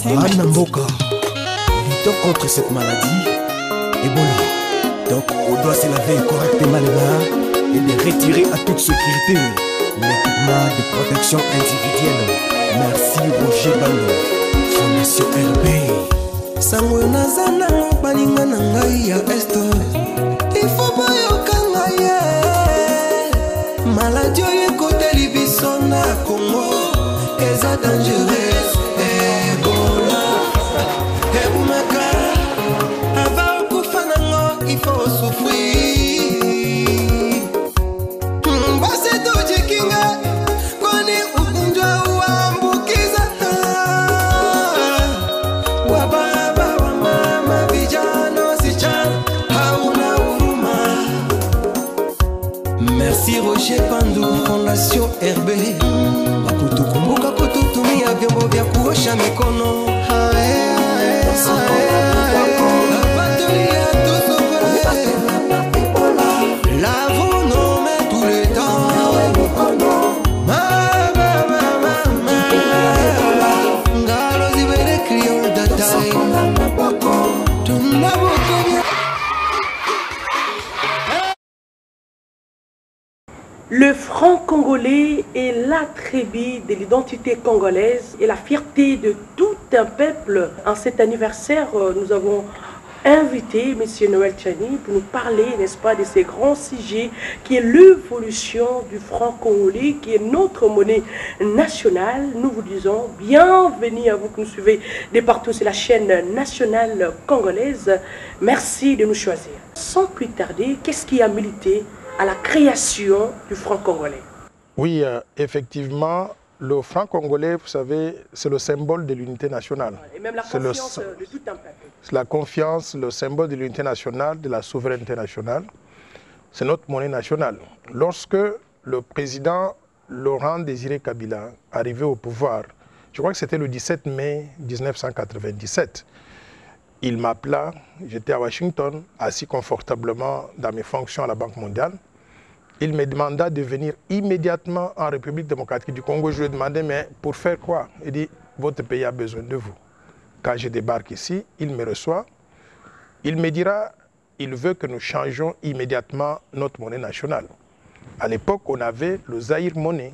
Anna Mboka, luttons contre cette maladie, Ebola. Donc on doit se laver correctement les mains et de retirer à toute sécurité l'équipement de protection individuelle. Merci Roger Balo, Fondation RB. Sango nazana balinga na ngai ya esto. Il faut pas yokanga ye. Maladie yekote libiso na Congo, eza dangereux. Il faut souffrir. Basi tujikinga kwani ugonjwa huambukiza. Wababa wa mama vijana wasichana hauna huruma. Merci Roger Pandu, Fondation RB. Kutukumbuka kututumia vyombo vya kuosha mikono. Le franc congolais est la tribu de l'identité congolaise et la fierté de tout un peuple. En cet anniversaire, nous avons invité M. Noël Tchani pour nous parler, n'est-ce pas, de ces grands sujets qui est l'évolution du franc congolais, qui est notre monnaie nationale. Nous vous disons bienvenue à vous qui nous suivez de partout sur la chaîne nationale congolaise. Merci de nous choisir. Sans plus tarder, qu'est-ce qui a milité à la création du franc congolais? Oui, effectivement, le franc congolais, vous savez, c'est le symbole de l'unité nationale. Et même la confiance de tout un peuple. C'est la confiance, le symbole de l'unité nationale, de la souveraineté nationale. C'est notre monnaie nationale. Lorsque le président Laurent Désiré Kabila arrivait au pouvoir, je crois que c'était le 17 mai 1997, il m'appela, j'étais à Washington, assis confortablement dans mes fonctions à la Banque mondiale. Il me demanda de venir immédiatement en République démocratique du Congo. Je lui ai demandé, mais pour faire quoi? Il dit, votre pays a besoin de vous. Quand je débarque ici, il me reçoit. Il me dira, il veut que nous changions immédiatement notre monnaie nationale. À l'époque, on avait le Zaïre monnaie.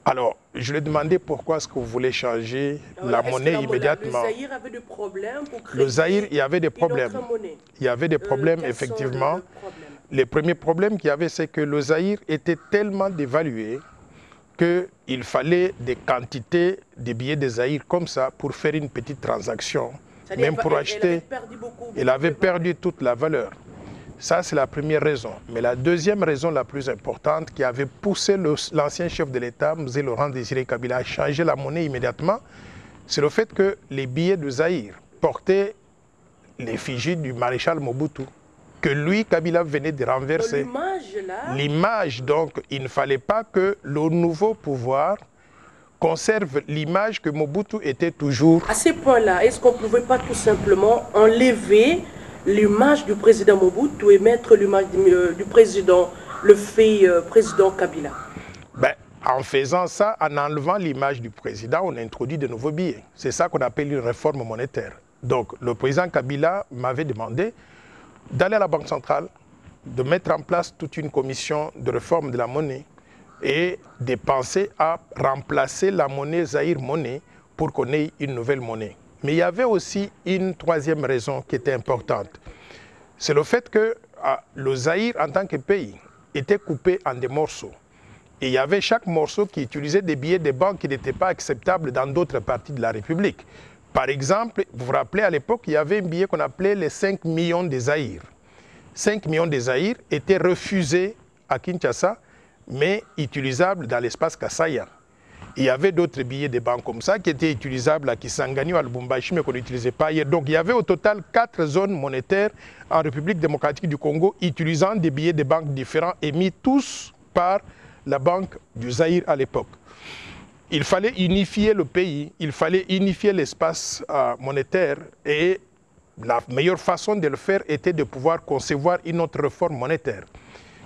Alors, je lui ai demandé pourquoi est-ce que vous voulez changer la monnaie immédiatement. Le Zaïre avait des problèmes pour créer. Le Zaïre, il y avait des problèmes. Il y avait des problèmes, effectivement. Les premiers problèmes qu'il y avait, c'est que le Zaïre était tellement dévalué qu'il fallait des quantités de billets de Zaïre comme ça pour faire une petite transaction. Même pour acheter, il avait perdu toute la valeur. Ça, c'est la première raison. Mais la deuxième raison la plus importante qui avait poussé l'ancien chef de l'État, M. Laurent Désiré Kabila, à changer la monnaie immédiatement, c'est le fait que les billets de Zaïre portaient l'effigie du maréchal Mobutu, que lui, Kabila, venait de renverser. L'image, donc, il ne fallait pas que le nouveau pouvoir conserve l'image que Mobutu était toujours. À ce point-là, est-ce qu'on ne pouvait pas tout simplement enlever l'image du président Mobutu et mettre l'image du président, le fait président Kabila? Ben, en faisant ça, en enlevant l'image du président, on introduit de nouveaux billets. C'est ça qu'on appelle une réforme monétaire. Donc, le président Kabila m'avait demandé d'aller à la Banque centrale, de mettre en place toute une commission de réforme de la monnaie et de penser à remplacer la monnaie Zaïre monnaie pour qu'on ait une nouvelle monnaie. Mais il y avait aussi une troisième raison qui était importante. C'est le fait que le Zaïre, en tant que pays, était coupé en des morceaux. Et il y avait chaque morceau qui utilisait des billets de banque qui n'étaient pas acceptables dans d'autres parties de la République. Par exemple, vous vous rappelez, à l'époque, il y avait un billet qu'on appelait les 5 millions des Zaïre. 5 millions des Zaïre étaient refusés à Kinshasa, mais utilisables dans l'espace Kassaya. Il y avait d'autres billets de banque comme ça qui étaient utilisables à Kisangani ou à Lubumbashi, mais qu'on n'utilisait pas hier. Donc il y avait au total 4 zones monétaires en République démocratique du Congo utilisant des billets de banque différents émis tous par la Banque du Zaïre à l'époque. Il fallait unifier le pays, il fallait unifier l'espace monétaire et la meilleure façon de le faire était de pouvoir concevoir une autre réforme monétaire.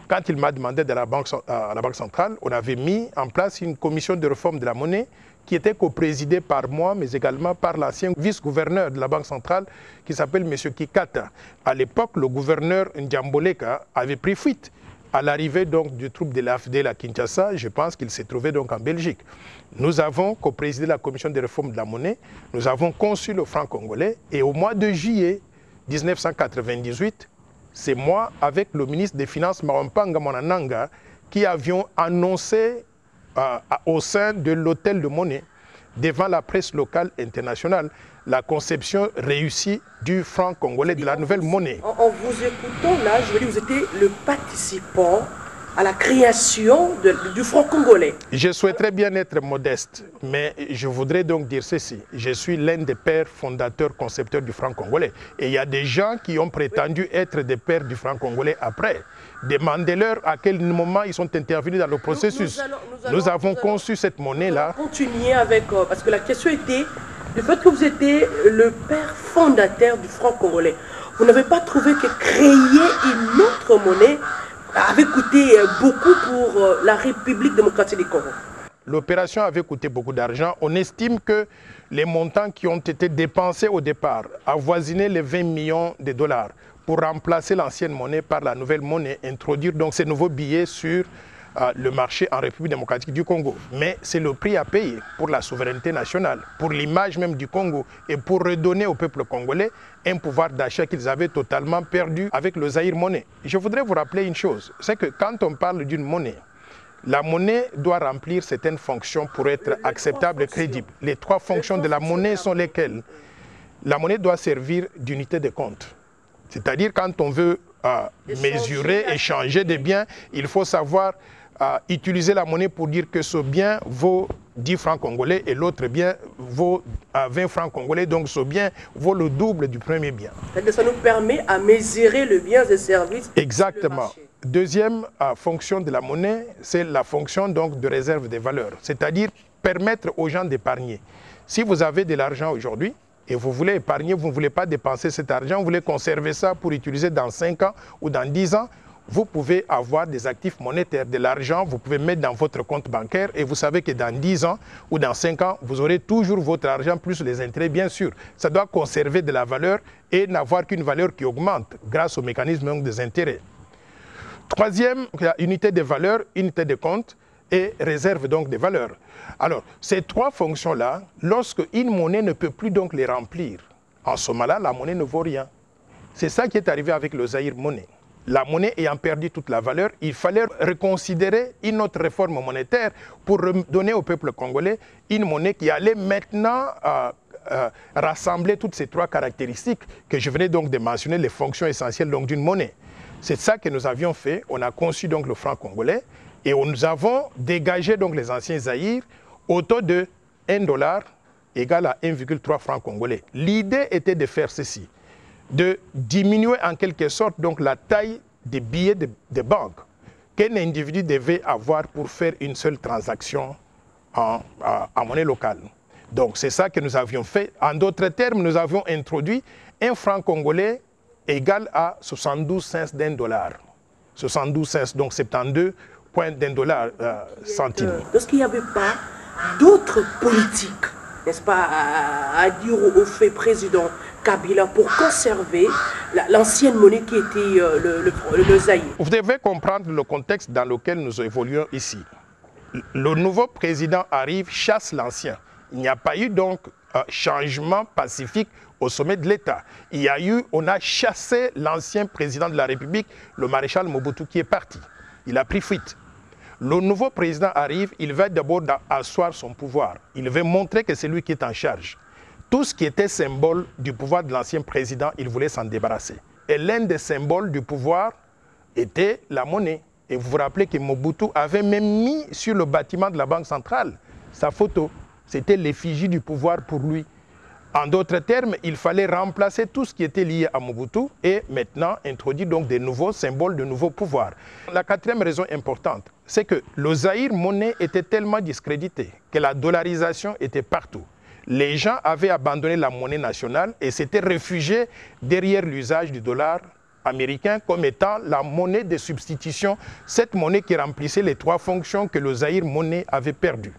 Quand il m'a demandé à la Banque centrale, on avait mis en place une commission de réforme de la monnaie qui était coprésidée par moi, mais également par l'ancien vice-gouverneur de la Banque centrale qui s'appelle M. Kikata. À l'époque, le gouverneur Ndiamboleka avait pris fuite. À l'arrivée donc du troupe de l'AFD à Kinshasa, je pense qu'il s'est trouvé donc en Belgique. Nous avons coprésidé la commission de réforme de la monnaie, nous avons conçu le franc congolais et au mois de juillet 1998, c'est moi, avec le ministre des Finances, Marompanga Monananga, qui avions annoncé au sein de l'hôtel de monnaie, devant la presse locale internationale, la conception réussie du franc congolais, de la nouvelle monnaie. En vous écoutant là, je veux dire, vous étiez le participant à la création du franc congolais. Je souhaiterais bien être modeste, mais je voudrais donc dire ceci. Je suis l'un des pères fondateurs, concepteurs du franc congolais. Et il y a des gens qui ont prétendu être des pères du franc congolais après. Demandez-leur à quel moment ils sont intervenus dans le processus. Nous avons conçu cette monnaie-là. Continuer avec, parce que la question était, du fait que vous étiez le père fondateur du franc congolais, vous n'avez pas trouvé que créer une autre monnaie avait coûté beaucoup pour la République démocratique du Congo? L'opération avait coûté beaucoup d'argent. On estime que les montants qui ont été dépensés au départ avoisinaient les 20 millions de dollars pour remplacer l'ancienne monnaie par la nouvelle monnaie, introduire donc ces nouveaux billets sur le marché en République démocratique du Congo. Mais c'est le prix à payer pour la souveraineté nationale, pour l'image même du Congo et pour redonner au peuple congolais un pouvoir d'achat qu'ils avaient totalement perdu avec le Zaïre monnaie. Je voudrais vous rappeler une chose, c'est que quand on parle d'une monnaie, la monnaie doit remplir certaines fonctions pour être acceptable et crédible. Les 3 fonctions de la monnaie sont lesquelles? La monnaie doit servir d'unité de compte. C'est-à-dire quand on veut mesurer, échanger des biens, il faut savoir utiliser la monnaie pour dire que ce bien vaut 10 francs congolais et l'autre bien vaut 20 francs congolais, donc ce bien vaut le double du premier bien. Ça nous permet à mesurer le bien et service. Exactement. Deuxième fonction de la monnaie, c'est la fonction donc de réserve des valeurs, c'est-à-dire permettre aux gens d'épargner. Si vous avez de l'argent aujourd'hui et vous voulez épargner, vous ne voulez pas dépenser cet argent, vous voulez conserver ça pour utiliser dans 5 ans ou dans 10 ans, vous pouvez avoir des actifs monétaires, de l'argent, vous pouvez mettre dans votre compte bancaire et vous savez que dans 10 ans ou dans 5 ans, vous aurez toujours votre argent plus les intérêts, bien sûr. Ça doit conserver de la valeur et n'avoir qu'une valeur qui augmente grâce au mécanisme des intérêts. Troisième, unité de valeur, unité de compte et réserve donc des valeurs. Alors, ces 3 fonctions-là, lorsque une monnaie ne peut plus donc les remplir, en ce moment-là, la monnaie ne vaut rien. C'est ça qui est arrivé avec le Zaïre monnaie. La monnaie ayant perdu toute la valeur, il fallait reconsidérer une autre réforme monétaire pour donner au peuple congolais une monnaie qui allait maintenant rassembler toutes ces 3 caractéristiques que je venais donc de mentionner, les fonctions essentielles d'une monnaie. C'est ça que nous avions fait. On a conçu donc le franc congolais et nous avons dégagé donc les anciens Zaïre au taux de 1 dollar égal à 1,3 francs congolais. L'idée était de faire ceci, de diminuer en quelque sorte donc la taille des billets de banque qu'un individu devait avoir pour faire une seule transaction en monnaie locale. Donc c'est ça que nous avions fait. En d'autres termes, nous avions introduit un franc congolais égal à 72 cents d'un dollar. 72 cents, donc 72 points d'un dollar centime. Est-ce qu'il n'y avait pas d'autres politiques, n'est-ce pas, à dire au fait président Kabila pour conserver l'ancienne monnaie qui était le Zaïre? Vous devez comprendre le contexte dans lequel nous évoluons ici. Le nouveau président arrive, chasse l'ancien. Il n'y a pas eu donc changement pacifique au sommet de l'État. On a chassé l'ancien président de la République, le maréchal Mobutu, qui est parti. Il a pris fuite. Le nouveau président arrive, il va d'abord asseoir son pouvoir. Il veut montrer que c'est lui qui est en charge. Tout ce qui était symbole du pouvoir de l'ancien président, il voulait s'en débarrasser. Et l'un des symboles du pouvoir était la monnaie. Et vous vous rappelez que Mobutu avait même mis sur le bâtiment de la Banque centrale sa photo. C'était l'effigie du pouvoir pour lui. En d'autres termes, il fallait remplacer tout ce qui était lié à Mobutu et maintenant introduire donc des nouveaux symboles de nouveaux pouvoirs. La quatrième raison importante, c'est que le Zaïre monnaie était tellement discrédité que la dollarisation était partout. Les gens avaient abandonné la monnaie nationale et s'étaient réfugiés derrière l'usage du dollar américain comme étant la monnaie de substitution, cette monnaie qui remplissait les trois fonctions que le Zaïre monnaie avait perdues.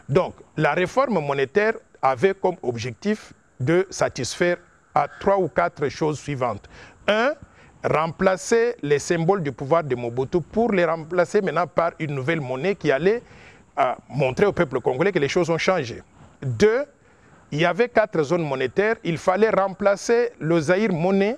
Donc, la réforme monétaire avait comme objectif de satisfaire à 3 ou 4 choses suivantes. 1. Remplacer les symboles du pouvoir de Mobutu pour les remplacer maintenant par une nouvelle monnaie qui allait montrer au peuple congolais que les choses ont changé. 2. Il y avait 4 zones monétaires. Il fallait remplacer le Zaïre monnaie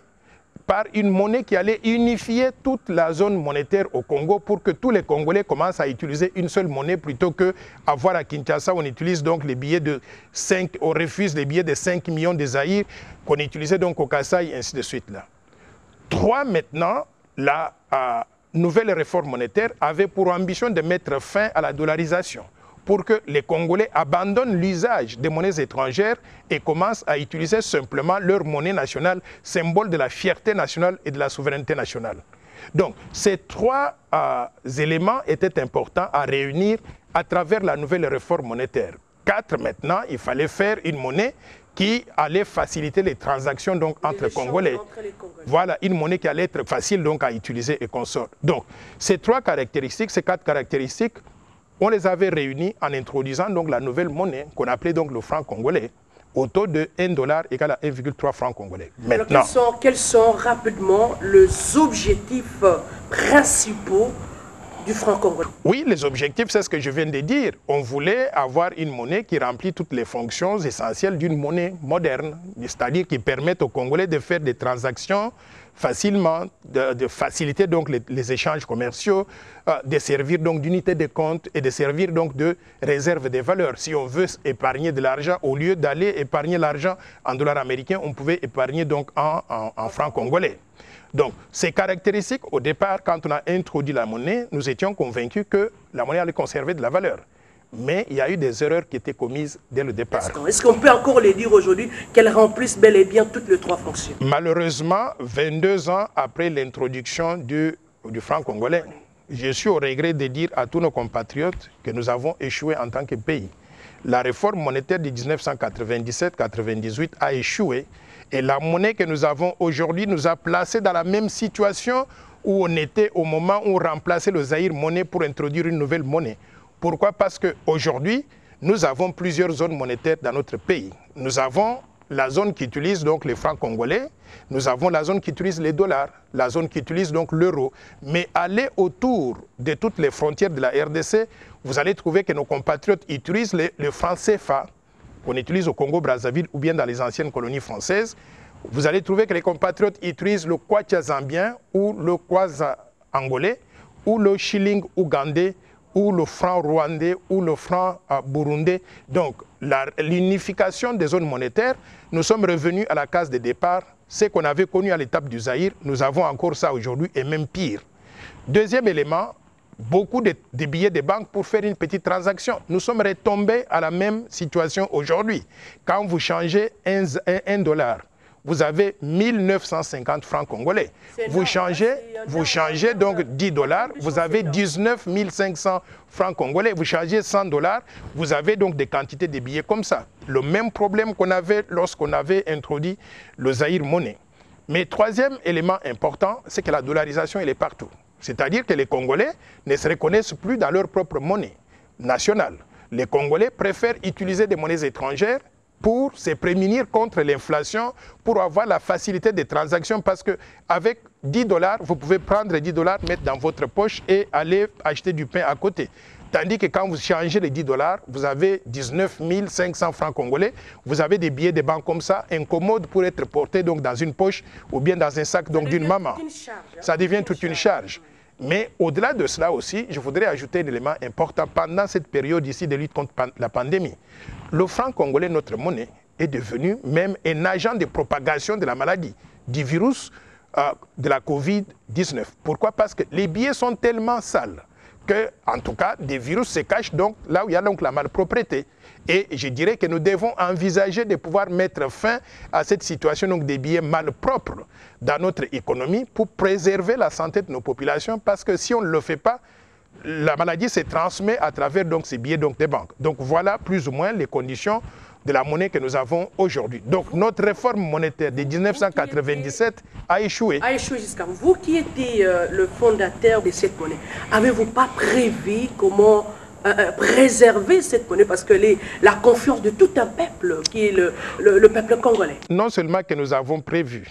par une monnaie qui allait unifier toute la zone monétaire au Congo pour que tous les Congolais commencent à utiliser une seule monnaie plutôt qu'avoir à Kinshasa, on utilise donc les billets de 5, on refuse les billets de 5 millions de Zaïre qu'on utilisait donc au Kassai et ainsi de suite là. 3, maintenant, la nouvelle réforme monétaire avait pour ambition de mettre fin à la dollarisation pour que les Congolais abandonnent l'usage des monnaies étrangères et commencent à utiliser simplement leur monnaie nationale, symbole de la fierté nationale et de la souveraineté nationale. Donc, ces 3 éléments étaient importants à réunir à travers la nouvelle réforme monétaire. 4, maintenant, il fallait faire une monnaie qui allait faciliter les transactions donc, entre Congolais. Voilà, une monnaie qui allait être facile donc, à utiliser et consort. Donc, ces 3 caractéristiques, ces 4 caractéristiques, on les avait réunis en introduisant donc la nouvelle monnaie qu'on appelait donc le franc congolais au taux de $1 égale à 1,3 francs congolais. Maintenant, alors quels sont rapidement les objectifs principaux du franc congolais? Oui, les objectifs, c'est ce que je viens de dire. On voulait avoir une monnaie qui remplit toutes les fonctions essentielles d'une monnaie moderne, c'est-à-dire qui permette aux Congolais de faire des transactions facilement, de faciliter donc les échanges commerciaux, de servir donc d'unité de compte et de servir donc de réserve des valeurs. Si on veut épargner de l'argent, au lieu d'aller épargner l'argent en dollars américains, on pouvait épargner donc en francs congolais. Donc, ces caractéristiques, au départ, quand on a introduit la monnaie, nous étions convaincus que la monnaie allait conserver de la valeur. Mais il y a eu des erreurs qui étaient commises dès le départ. Est-ce qu'on peut encore les dire aujourd'hui qu'elles remplissent bel et bien toutes les 3 fonctions? Malheureusement, 22 ans après l'introduction du franc congolais, je suis au regret de dire à tous nos compatriotes que nous avons échoué en tant que pays. La réforme monétaire de 1997-98 a échoué et la monnaie que nous avons aujourd'hui nous a placés dans la même situation où on était au moment où on remplaçait le Zaïre monnaie pour introduire une nouvelle monnaie. Pourquoi? Parce qu'aujourd'hui, nous avons plusieurs zones monétaires dans notre pays. Nous avons la zone qui utilise donc les francs congolais, nous avons la zone qui utilise les dollars, la zone qui utilise donc l'euro. Mais allez autour de toutes les frontières de la RDC, vous allez trouver que nos compatriotes utilisent le franc CFA, qu'on utilise au Congo-Brazzaville ou bien dans les anciennes colonies françaises. Vous allez trouver que les compatriotes utilisent le kwacha zambien ou le kwaza angolais ou le shilling ougandais ou le franc rwandais ou le franc burundais. Donc, l'unification des zones monétaires, nous sommes revenus à la case de départ. Ce qu'on avait connu à l'étape du Zaïre, nous avons encore ça aujourd'hui et même pire. Deuxième élément, beaucoup de billets de banque pour faire une petite transaction. Nous sommes retombés à la même situation aujourd'hui. Quand vous changez un dollar, vous avez 1950 francs congolais. Vous changez donc 10 dollars, vous avez 19 500 francs congolais. Vous changez 100 dollars, vous avez donc des quantités de billets comme ça. Le même problème qu'on avait lorsqu'on avait introduit le Zaïre monnaie. Mais troisième élément important, c'est que la dollarisation, elle est partout. C'est-à-dire que les Congolais ne se reconnaissent plus dans leur propre monnaie nationale. Les Congolais préfèrent utiliser des monnaies étrangères pour se prémunir contre l'inflation, pour avoir la facilité des transactions, parce qu'avec 10 dollars, vous pouvez prendre 10 dollars, mettre dans votre poche et aller acheter du pain à côté. Tandis que quand vous changez les 10 $, vous avez 19 500 francs congolais. Vous avez des billets de banque comme ça, incommodes pour être portés donc, dans une poche ou bien dans un sac d'une maman. Ça devient toute une charge. Mais au-delà de cela aussi, je voudrais ajouter un élément important. Pendant cette période ici de lutte contre la pandémie, le franc congolais, notre monnaie, est devenu même un agent de propagation de la maladie, du virus de la Covid-19. Pourquoi? Parce que les billets sont tellement sales que, en tout cas, des virus se cachent donc là où il y a donc la malpropreté. Et je dirais que nous devons envisager de pouvoir mettre fin à cette situation donc des billets malpropres dans notre économie pour préserver la santé de nos populations, parce que si on ne le fait pas, la maladie se transmet à travers donc, ces billets donc, des banques. Donc voilà plus ou moins les conditions de la monnaie que nous avons aujourd'hui. Donc notre réforme monétaire de 1997 a échoué. A échoué jusqu'à vous qui étiez le fondateur de cette monnaie. Avez-vous pas prévu comment préserver cette monnaie, parce que la confiance de tout un peuple qui est le peuple congolais? Non seulement que nous avons prévu,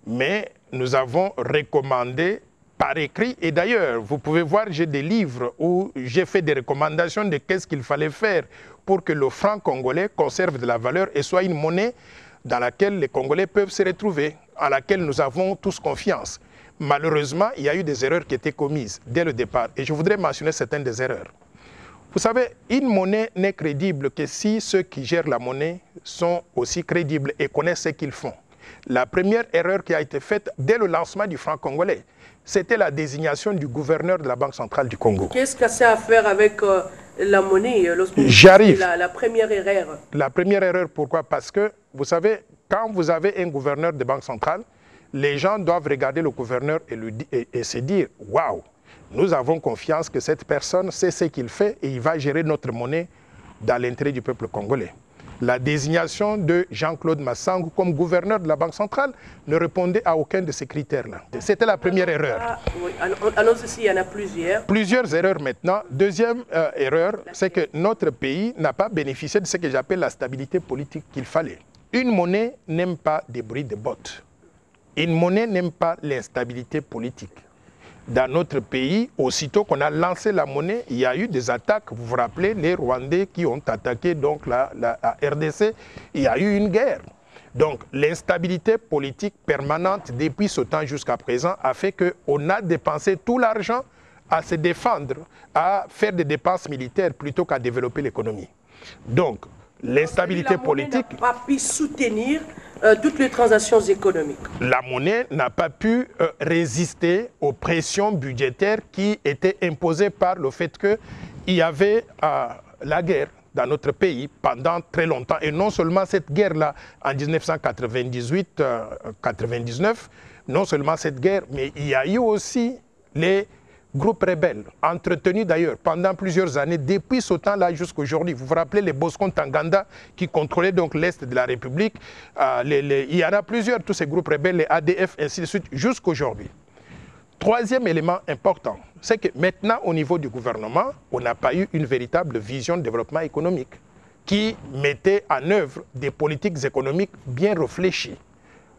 mais nous avons recommandé par écrit. Et d'ailleurs, vous pouvez voir, j'ai des livres où j'ai fait des recommandations de qu'est-ce qu'il fallait faire pour que le franc congolais conserve de la valeur et soit une monnaie dans laquelle les Congolais peuvent se retrouver, à laquelle nous avons tous confiance. Malheureusement, il y a eu des erreurs qui étaient commises dès le départ. Et je voudrais mentionner certaines des erreurs. Vous savez, une monnaie n'est crédible que si ceux qui gèrent la monnaie sont aussi crédibles et connaissent ce qu'ils font. La première erreur qui a été faite dès le lancement du franc congolais, c'était la désignation du gouverneur de la Banque centrale du Congo. Qu'est-ce que ça a à faire avec la monnaie? J'arrive. La première erreur. La première erreur, pourquoi? Parce que, vous savez, quand vous avez un gouverneur de banque centrale, les gens doivent regarder le gouverneur et se dire « Waouh, nous avons confiance que cette personne sait ce qu'il fait et il va gérer notre monnaie dans l'intérêt du peuple congolais ». La désignation de Jean-Claude Massangou comme gouverneur de la Banque centrale ne répondait à aucun de ces critères-là. C'était la première erreur. Oui. Alors ceci, il y en a plusieurs. Plusieurs erreurs maintenant. Deuxième erreur, c'est que notre pays n'a pas bénéficié de ce que j'appelle la stabilité politique qu'il fallait. Une monnaie n'aime pas des bruits de bottes. Une monnaie n'aime pas l'instabilité politique. Dans notre pays, aussitôt qu'on a lancé la monnaie, il y a eu des attaques. Vous vous rappelez, les Rwandais qui ont attaqué donc la RDC, il y a eu une guerre. Donc l'instabilité politique permanente depuis ce temps jusqu'à présent a fait qu'on a dépensé tout l'argent à se défendre, à faire des dépenses militaires plutôt qu'à développer l'économie. Donc l'instabilité politique n'a pas pu soutenir toutes les transactions économiques. La monnaie n'a pas pu résister aux pressions budgétaires qui étaient imposées par le fait qu'il y avait la guerre dans notre pays pendant très longtemps. Et non seulement cette guerre-là en 1998-99, non seulement cette guerre, mais il y a eu aussi les groupes rebelles, entretenus d'ailleurs pendant plusieurs années, depuis ce temps-là jusqu'à aujourd'hui. Vous vous rappelez les Bosco Ntaganda qui contrôlaient donc l'Est de la République. Il y en a plusieurs, tous ces groupes rebelles, les ADF, ainsi de suite, jusqu'à aujourd'hui. Troisième élément important, c'est que maintenant, au niveau du gouvernement, on n'a pas eu une véritable vision de développement économique qui mettait en œuvre des politiques économiques bien réfléchies.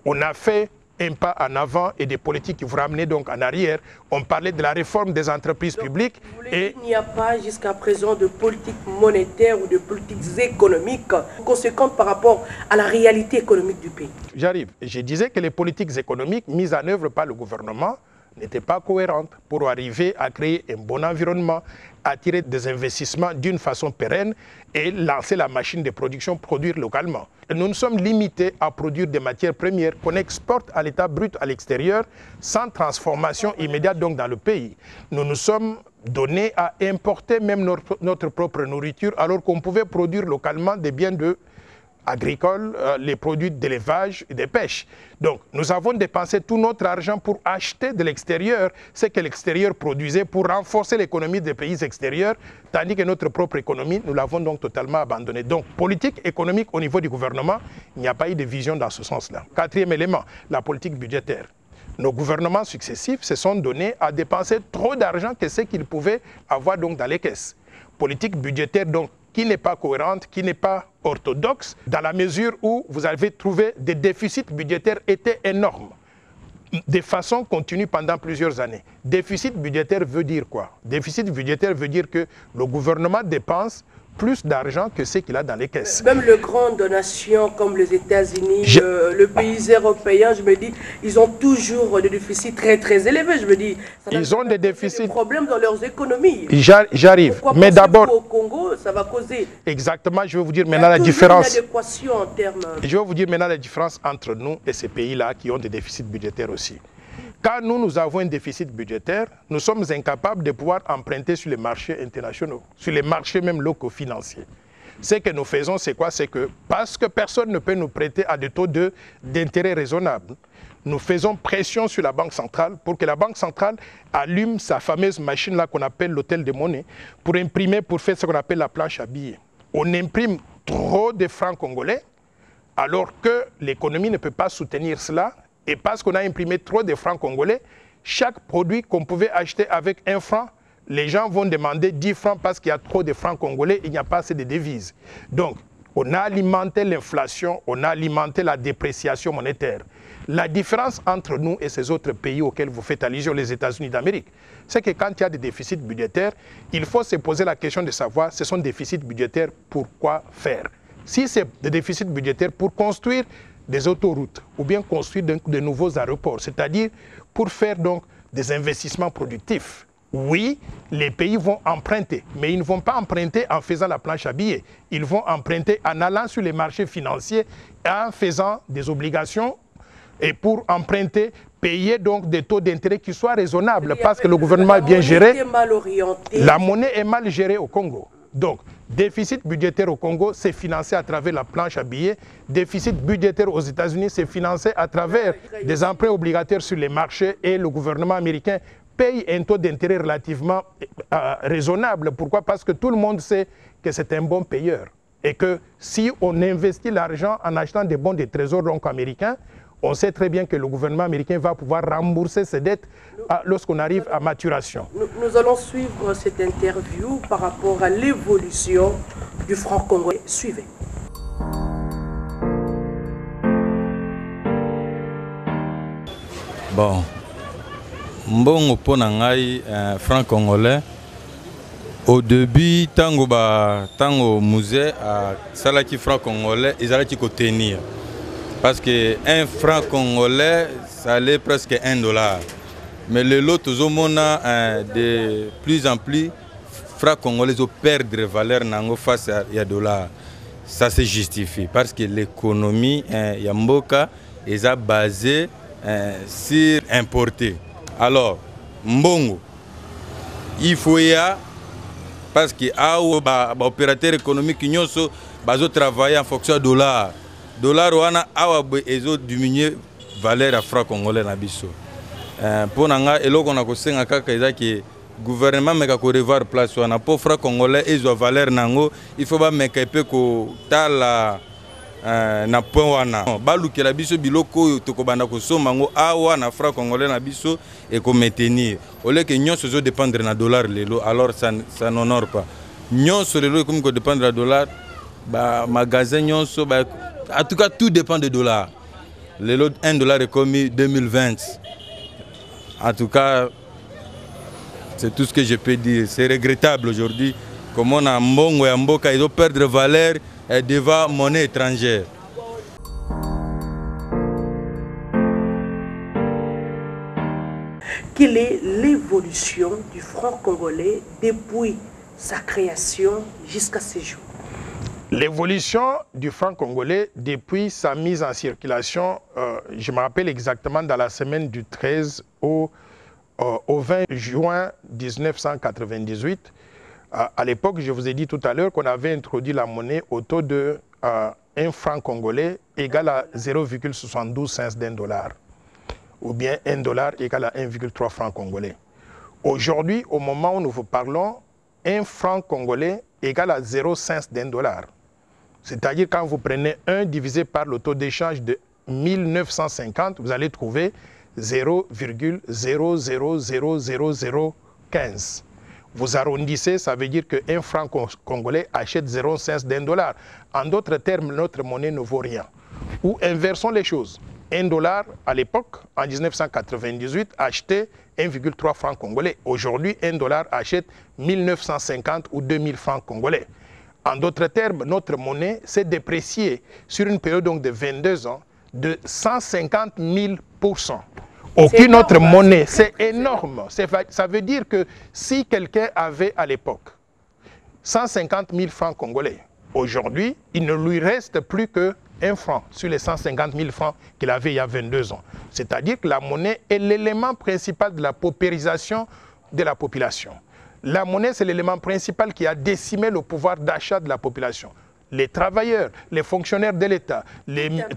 On a fait un pas en avant et des politiques qui vous ramenaient donc en arrière. On parlait de la réforme des entreprises publiques. Et il n'y a pas jusqu'à présent de politique monétaire ou de politiques économiques conséquentes par rapport à la réalité économique du pays. J'arrive. Je disais que les politiques économiques mises en œuvre par le gouvernement n'étaient pas cohérentes pour arriver à créer un bon environnement, attirer des investissements d'une façon pérenne et lancer la machine de production, produire localement. Nous nous sommes limités à produire des matières premières qu'on exporte à l'état brut à l'extérieur sans transformation immédiate donc dans le pays. Nous nous sommes donnés à importer même notre propre nourriture alors qu'on pouvait produire localement des biens agricoles, les produits d'élevage et de pêche. Donc, nous avons dépensé tout notre argent pour acheter de l'extérieur ce que l'extérieur produisait pour renforcer l'économie des pays extérieurs, tandis que notre propre économie, nous l'avons donc totalement abandonnée. Donc, politique économique au niveau du gouvernement, il n'y a pas eu de vision dans ce sens-là. Quatrième élément, la politique budgétaire. Nos gouvernements successifs se sont donnés à dépenser trop d'argent que ce qu'ils pouvaient avoir donc dans les caisses. Politique budgétaire donc qui n'est pas cohérente, qui n'est pas orthodoxe, dans la mesure où vous avez trouvé des déficits budgétaires étaient énormes. de façon continue pendant plusieurs années. Déficit budgétaire veut dire quoi? Déficit budgétaire veut dire que le gouvernement dépense plus d'argent que ce qu'il a dans les caisses. Même les grandes nations comme les États-Unis, les pays européens, je me dis, ils ont toujours des déficits très très élevés. Je me dis, ils ont des déficits. Des problèmes dans leurs économies. J'arrive. Mais d'abord, au Congo, ça va causer. Exactement. Je vais vous dire maintenant la différence. En termes... Je vais vous dire maintenant la différence entre nous et ces pays-là qui ont des déficits budgétaires aussi. Quand nous avons un déficit budgétaire, nous sommes incapables de pouvoir emprunter sur les marchés internationaux, sur les marchés même locaux financiers. Ce que nous faisons, c'est quoi? C'est que parce que personne ne peut nous prêter à des taux d'intérêt raisonnables, nous faisons pression sur la Banque centrale pour que la Banque centrale allume sa fameuse machine-là qu'on appelle l'hôtel de monnaie pour imprimer, pour faire ce qu'on appelle la planche à billets. On imprime trop de francs congolais alors que l'économie ne peut pas soutenir cela. Et parce qu'on a imprimé trop de francs congolais, chaque produit qu'on pouvait acheter avec 1 franc, les gens vont demander 10 francs parce qu'il y a trop de francs congolais, il n'y a pas assez de devises. Donc, on a alimenté l'inflation, on a alimenté la dépréciation monétaire. La différence entre nous et ces autres pays auxquels vous faites allusion, les États-Unis d'Amérique, c'est que quand il y a des déficits budgétaires, il faut se poser la question de savoir, ce sont des déficits budgétaires, pourquoi faire? Si c'est des déficits budgétaires pour construire des autoroutes ou bien construire de nouveaux aéroports, c'est-à-dire pour faire donc des investissements productifs. Oui, les pays vont emprunter, mais ils ne vont pas emprunter en faisant la planche à billets. Ils vont emprunter en allant sur les marchés financiers et en faisant des obligations et pour emprunter, payer donc des taux d'intérêt qui soient raisonnables parce que le gouvernement est bien géré. La monnaie est mal gérée au Congo. Donc, déficit budgétaire au Congo, c'est financé à travers la planche à billets. Déficit budgétaire aux États-Unis, c'est financé à travers des emprunts obligataires sur les marchés et le gouvernement américain paye un taux d'intérêt relativement raisonnable. Pourquoi? Parce que tout le monde sait que c'est un bon payeur. Et que si on investit l'argent en achetant des bons de trésor donc américains, on sait très bien que le gouvernement américain va pouvoir rembourser ses dettes lorsqu'on arrive à maturation. Nous allons suivre cette interview par rapport à l'évolution du franc congolais. Suivez. Bon, mbongo pona ngai franc congolais. Au début, tango musée a salaki franc congolais, ils allaient tenir. Parce qu'un franc congolais, ça allait presque $1. Mais le lot, de plus en plus, francs congolais perdent de valeur face à $. Ça se justifie parce que l'économie Yamboka est basée sur importer. Alors, mbongo, il faut y aller parce que les opérateurs économiques travaillent en fonction du dollar. Dollar wana awa ezo diminuer valeur à franc congolais na biso. Pour nanga eloko na kosenga kaka ezaki gouvernement meka ko revoir place wana pour franc congolais ezo valeur nango il faut ba meka pe ko tala na point wana balukela biso biloko tokobanda ko soma ngo awa na franc congolais na biso et ko maintenir au lieu que nyonso zo dépendre na dollar lelo alors ça n'honore pas nyonso lelo comme ko dépendre na dollar ba magasin nyonso ba. En tout cas, tout dépend des dollars. Le lot $1 est commis 2020. En tout cas, c'est tout ce que je peux dire. C'est regrettable aujourd'hui. Comme on a Mbongo et Mboka, ils ont perdu de valeur devant monnaie étrangère. Quelle est l'évolution du franc congolais depuis sa création jusqu'à ce jour? L'évolution du franc congolais depuis sa mise en circulation, je me rappelle exactement dans la semaine du 13 au 20 juin 1998. À l'époque, je vous ai dit tout à l'heure qu'on avait introduit la monnaie au taux de 1 franc congolais égal à 0,72 cents $, ou bien $1 égal à 1,3 franc congolais. Aujourd'hui, au moment où nous vous parlons, 1 franc congolais égale à 0 cents $. C'est-à-dire quand vous prenez 1 divisé par le taux d'échange de 1950, vous allez trouver 0,000015. Vous arrondissez, ça veut dire qu'un franc congolais achète 0,5 $. En d'autres termes, notre monnaie ne vaut rien. Ou inversons les choses. 1 dollar à l'époque, en 1998, achetait 1,3 francs congolais. Aujourd'hui, 1 dollar achète 1950 ou 2000 francs congolais. En d'autres termes, notre monnaie s'est dépréciée sur une période donc de 22 ans de 150 000%. Aucune autre monnaie, c'est énorme. Ça veut dire que si quelqu'un avait à l'époque 150 000 francs congolais, aujourd'hui, il ne lui reste plus que 1 franc sur les 150 000 francs qu'il avait il y a 22 ans. C'est-à-dire que la monnaie est l'élément principal de la paupérisation de la population. La monnaie, c'est l'élément principal qui a décimé le pouvoir d'achat de la population. Les travailleurs, les fonctionnaires de l'État,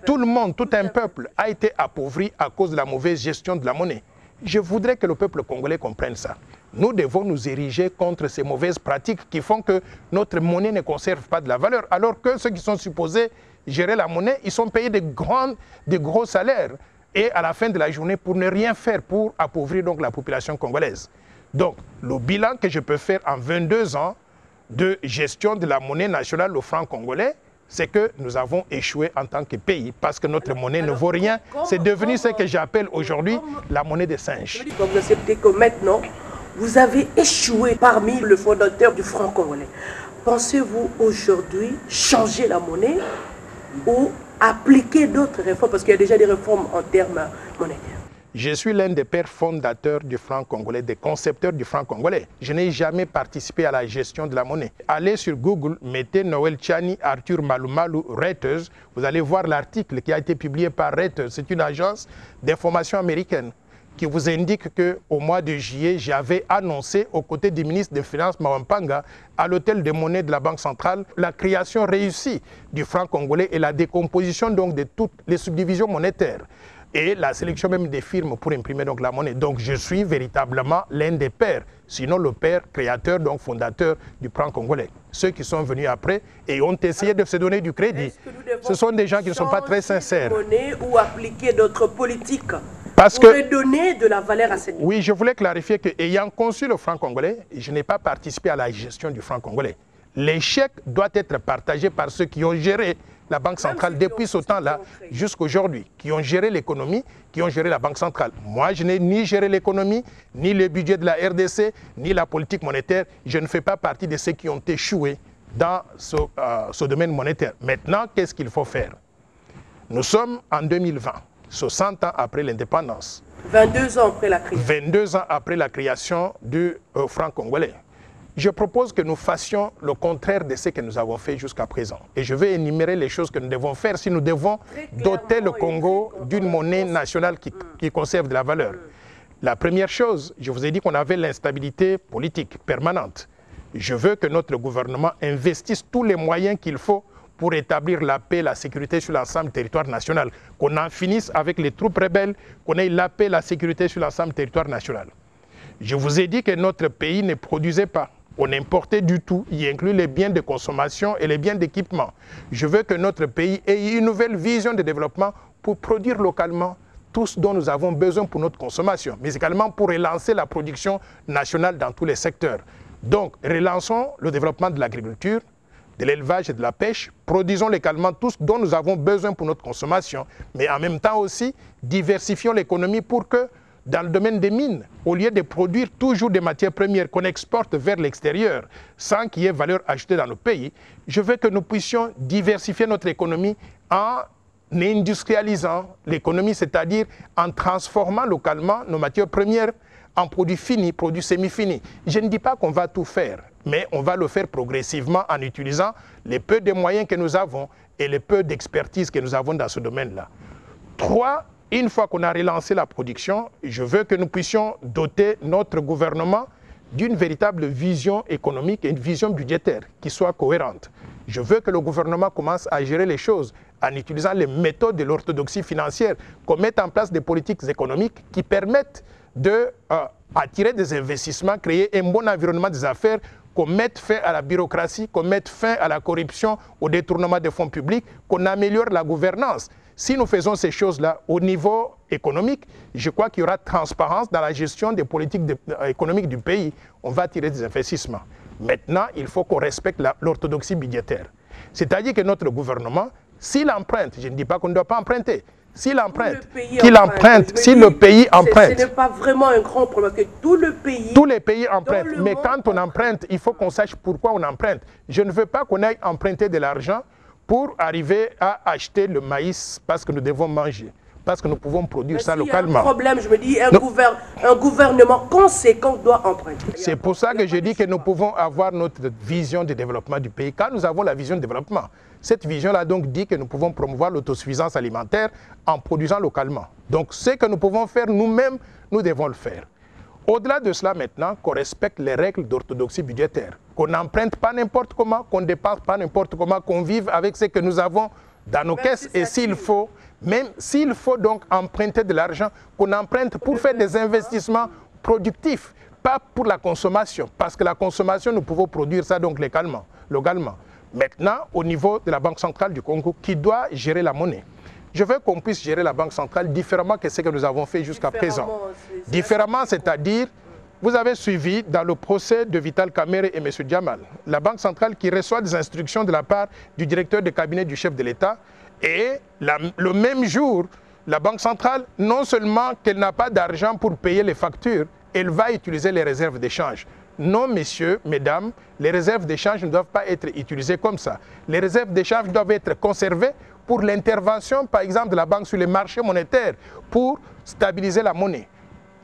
tout le monde, tout un peuple a été appauvri à cause de la mauvaise gestion de la monnaie. Je voudrais que le peuple congolais comprenne ça. Nous devons nous ériger contre ces mauvaises pratiques qui font que notre monnaie ne conserve pas de la valeur, alors que ceux qui sont supposés gérer la monnaie, ils sont payés de gros salaires et à la fin de la journée pour ne rien faire pour appauvrir donc la population congolaise. Donc, le bilan que je peux faire en 22 ans de gestion de la monnaie nationale, le franc congolais, c'est que nous avons échoué en tant que pays parce que notre monnaie ne vaut rien. C'est devenu ce que j'appelle aujourd'hui la monnaie des singes. Vous acceptez que maintenant, vous avez échoué parmi le fondateur du franc congolais. Pensez-vous aujourd'hui changer la monnaie ou appliquer d'autres réformes, parce qu'il y a déjà des réformes en termes monétaires? Je suis l'un des pères fondateurs du franc congolais, des concepteurs du franc congolais. Je n'ai jamais participé à la gestion de la monnaie. Allez sur Google, mettez Noël Tchani, Arthur Malumalu, Reuters. Vous allez voir l'article qui a été publié par Reuters. C'est une agence d'information américaine qui vous indique qu'au mois de juillet, j'avais annoncé aux côtés du ministre des Finances, Mawampanga, à l'hôtel des monnaies de la Banque centrale, la création réussie du franc congolais et la décomposition donc de toutes les subdivisions monétaires et la sélection même des firmes pour imprimer donc la monnaie. Donc je suis véritablement l'un des pères, sinon le père créateur, donc fondateur du franc congolais. Ceux qui sont venus après et ont essayé de se donner du crédit, ce sont des gens qui ne sont pas très sincères. Monnaie ou appliquer d'autres politiques parce pour que, donner de la valeur à cette monnaie. Oui, je voulais clarifier qu'ayant conçu le franc congolais, je n'ai pas participé à la gestion du franc congolais. L'échec doit être partagé par ceux qui ont géré la Banque centrale depuis ce temps-là jusqu'à aujourd'hui, qui ont géré l'économie, qui ont géré la Banque centrale. Moi, je n'ai ni géré l'économie, ni le budget de la RDC, ni la politique monétaire. Je ne fais pas partie de ceux qui ont échoué dans ce domaine monétaire. Maintenant, qu'est-ce qu'il faut faire? Nous sommes en 2020, 60 ans après l'indépendance. 22 ans après la création. 22 ans après la création du franc congolais. Je propose que nous fassions le contraire de ce que nous avons fait jusqu'à présent. Et je vais énumérer les choses que nous devons faire si nous devons doter le Congo d'une monnaie nationale qui conserve de la valeur. La première chose, je vous ai dit qu'on avait l'instabilité politique permanente. Je veux que notre gouvernement investisse tous les moyens qu'il faut pour établir la paix et la sécurité sur l'ensemble du territoire national. Qu'on en finisse avec les troupes rebelles, qu'on ait la paix et la sécurité sur l'ensemble du territoire national. Je vous ai dit que notre pays ne produisait pas. On importait du tout, y inclut les biens de consommation et les biens d'équipement. Je veux que notre pays ait une nouvelle vision de développement pour produire localement tout ce dont nous avons besoin pour notre consommation, mais également pour relancer la production nationale dans tous les secteurs. Donc, relançons le développement de l'agriculture, de l'élevage et de la pêche, produisons localement tout ce dont nous avons besoin pour notre consommation, mais en même temps aussi, diversifions l'économie pour que dans le domaine des mines, au lieu de produire toujours des matières premières qu'on exporte vers l'extérieur sans qu'il y ait valeur ajoutée dans nos pays, je veux que nous puissions diversifier notre économie en industrialisant l'économie, c'est-à-dire en transformant localement nos matières premières en produits finis, produits semi-finis. Je ne dis pas qu'on va tout faire, mais on va le faire progressivement en utilisant les peu de moyens que nous avons et les peu d'expertise que nous avons dans ce domaine-là. 3. Une fois qu'on a relancé la production, je veux que nous puissions doter notre gouvernement d'une véritable vision économique et une vision budgétaire qui soit cohérente. Je veux que le gouvernement commence à gérer les choses en utilisant les méthodes de l'orthodoxie financière, qu'on mette en place des politiques économiques qui permettent d'attirer des investissements, créer un bon environnement des affaires, qu'on mette fin à la bureaucratie, qu'on mette fin à la corruption, au détournement des fonds publics, qu'on améliore la gouvernance. Si nous faisons ces choses-là au niveau économique, je crois qu'il y aura transparence dans la gestion des politiques économiques du pays. On va attirer des investissements. Maintenant, il faut qu'on respecte l'orthodoxie budgétaire. C'est-à-dire que notre gouvernement, s'il emprunte, je ne dis pas qu'on ne doit pas emprunter, S'il emprunte, si le pays emprunte. Ce n'est pas vraiment un grand problème, parce que tous les pays empruntent. Mais quand on emprunte, il faut qu'on sache pourquoi on emprunte. Je ne veux pas qu'on aille emprunter de l'argent pour arriver à acheter le maïs parce que nous devons manger, parce que nous pouvons produire ça localement. Il y a un problème, je me dis, un gouvernement conséquent doit emprunter. C'est pour ça que je dis que nous pouvons avoir notre vision de développement du pays. Quand nous avons la vision de développement, cette vision-là donc dit que nous pouvons promouvoir l'autosuffisance alimentaire en produisant localement. Donc ce que nous pouvons faire nous-mêmes, nous devons le faire. Au-delà de cela maintenant, qu'on respecte les règles d'orthodoxie budgétaire, qu'on n'emprunte pas n'importe comment, qu'on ne dépense pas n'importe comment, qu'on vive avec ce que nous avons dans nos caisses et s'il faut, même s'il faut donc emprunter de l'argent, qu'on emprunte pour faire des investissements productifs, pas pour la consommation, parce que la consommation, nous pouvons produire ça donc localement. Maintenant, au niveau de la Banque centrale du Congo, qui doit gérer la monnaie. Je veux qu'on puisse gérer la Banque centrale différemment que ce que nous avons fait jusqu'à présent. Différemment, c'est-à-dire, vous avez suivi dans le procès de Vital Kamerhe et M. Djamal, la Banque centrale qui reçoit des instructions de la part du directeur de cabinet du chef de l'État et le même jour, la Banque centrale, non seulement qu'elle n'a pas d'argent pour payer les factures, elle va utiliser les réserves d'échange. Non, messieurs, mesdames, les réserves d'échange ne doivent pas être utilisées comme ça. Les réserves d'échange doivent être conservées pour l'intervention, par exemple, de la banque sur les marchés monétaires pour stabiliser la monnaie.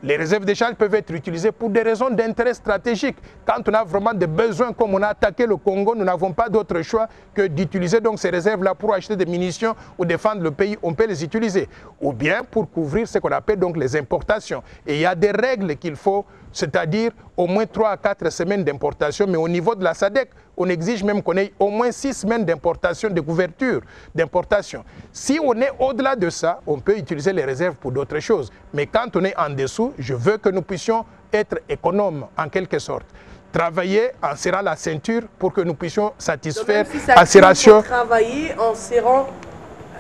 Les réserves d'échange peuvent être utilisées pour des raisons d'intérêt stratégique. Quand on a vraiment des besoins, comme on a attaqué le Congo, nous n'avons pas d'autre choix que d'utiliser donc ces réserves-là pour acheter des munitions ou défendre le pays. On peut les utiliser. Ou bien pour couvrir ce qu'on appelle donc les importations. Et il y a des règles qu'il faut, c'est-à-dire au moins 3 à 4 semaines d'importation. Mais au niveau de la SADC, on exige même qu'on ait au moins 6 semaines d'importation, de couverture, d'importation. Si on est au-delà de ça, on peut utiliser les réserves pour d'autres choses. Mais quand on est en dessous, je veux que nous puissions être économes en quelque sorte. Travailler en serrant la ceinture pour que nous puissions satisfaire à ces ratios. Travailler en serrant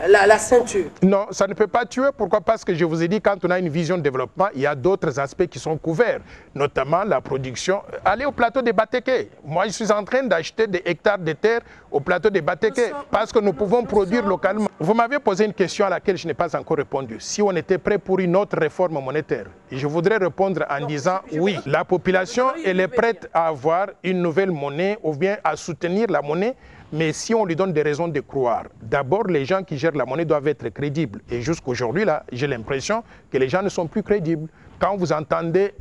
la ceinture. Non, ça ne peut pas tuer. Pourquoi? Parce que je vous ai dit, quand on a une vision de développement, il y a d'autres aspects qui sont couverts, notamment la production. Allez au plateau de Bateke. Moi, je suis en train d'acheter des hectares de terre au plateau de Bateke parce que nous pouvons produire localement. Vous m'avez posé une question à laquelle je n'ai pas encore répondu. Si on était prêt pour une autre réforme monétaire, je voudrais répondre en disant oui. La population, elle est prête à avoir une nouvelle monnaie ou bien à soutenir la monnaie. Mais si on lui donne des raisons de croire, d'abord les gens qui gèrent la monnaie doivent être crédibles. Et jusqu'aujourd'hui, là, j'ai l'impression que les gens ne sont plus crédibles. Quand vous entendez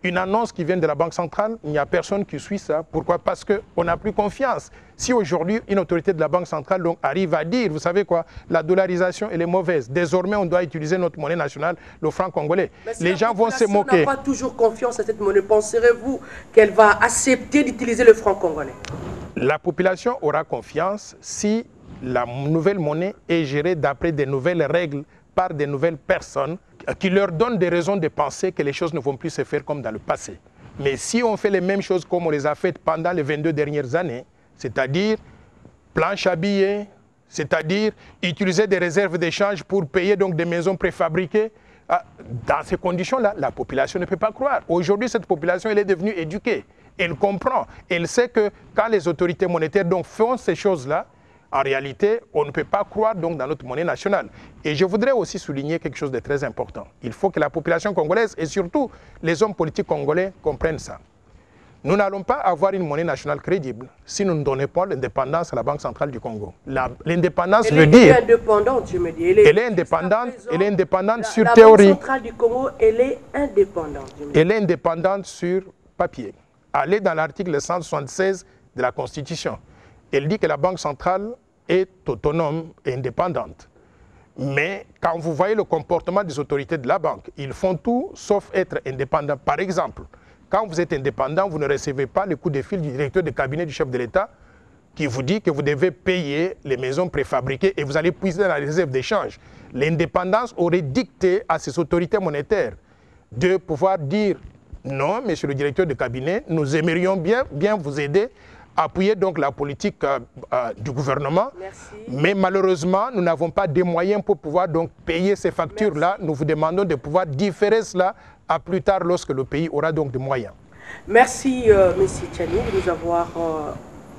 une annonce qui vient de la Banque centrale, il n'y a personne qui suit ça. Pourquoi? Parce qu'on n'a plus confiance. Si aujourd'hui, une autorité de la Banque centrale donc, arrive à dire, vous savez quoi, la dollarisation elle est mauvaise. Désormais, on doit utiliser notre monnaie nationale, le franc congolais. Les gens vont se moquer. On n'a pas toujours confiance à cette monnaie. Penserez-vous qu'elle va accepter d'utiliser le franc congolais? La population aura confiance si la nouvelle monnaie est gérée d'après de nouvelles règles par de nouvelles personnes qui leur donnent des raisons de penser que les choses ne vont plus se faire comme dans le passé. Mais si on fait les mêmes choses comme on les a faites pendant les 22 dernières années, c'est-à-dire planche à billets, c'est-à-dire utiliser des réserves d'échange pour payer donc des maisons préfabriquées, dans ces conditions-là, la population ne peut pas croire. Aujourd'hui, cette population elle est devenue éduquée. Elle comprend. Elle sait que quand les autorités monétaires donc, font ces choses-là, en réalité, on ne peut pas croire donc, dans notre monnaie nationale. Et je voudrais aussi souligner quelque chose de très important. Il faut que la population congolaise et surtout les hommes politiques congolais comprennent ça. Nous n'allons pas avoir une monnaie nationale crédible si nous ne donnons pas l'indépendance à la Banque centrale du Congo. L'indépendance veut dire... Elle est indépendante, je me dis. Elle est indépendante sur théorie. La Banque centrale du Congo, elle est indépendante. Elle est indépendante sur papier. Allez dans l'article 176 de la Constitution. Elle dit que la Banque centrale est autonome et indépendante. Mais quand vous voyez le comportement des autorités de la banque, ils font tout sauf être indépendants. Par exemple, quand vous êtes indépendant, vous ne recevez pas le coup de fil du directeur de cabinet du chef de l'État qui vous dit que vous devez payer les maisons préfabriquées et vous allez puiser dans la réserve d'échange. L'indépendance aurait dicté à ces autorités monétaires de pouvoir dire non, monsieur le directeur de cabinet, nous aimerions bien vous aider à appuyer donc la politique du gouvernement. Merci. Mais malheureusement, nous n'avons pas de moyens pour pouvoir donc payer ces factures-là. Nous vous demandons de pouvoir différer cela à plus tard lorsque le pays aura donc des moyens. Merci, M. Tchani, de nous avoir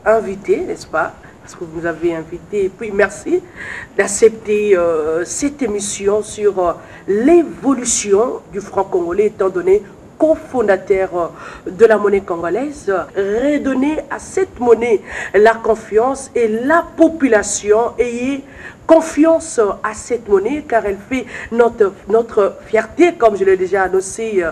invité, n'est-ce pas, parce que vous nous avez invité. Et puis merci d'accepter cette émission sur l'évolution du franc congolais, étant donné cofondateur de la monnaie congolaise, redonner à cette monnaie la confiance et la population ayez confiance à cette monnaie car elle fait notre fierté, comme je l'ai déjà annoncé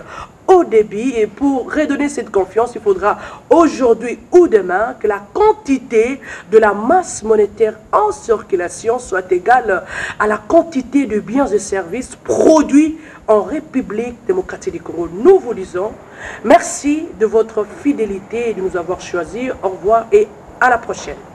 au début. Et pour redonner cette confiance, il faudra aujourd'hui ou demain que la quantité de la masse monétaire en circulation soit égale à la quantité de biens et services produits en République démocratique du Congo. Nous vous disons merci de votre fidélité et de nous avoir choisis. Au revoir et à la prochaine.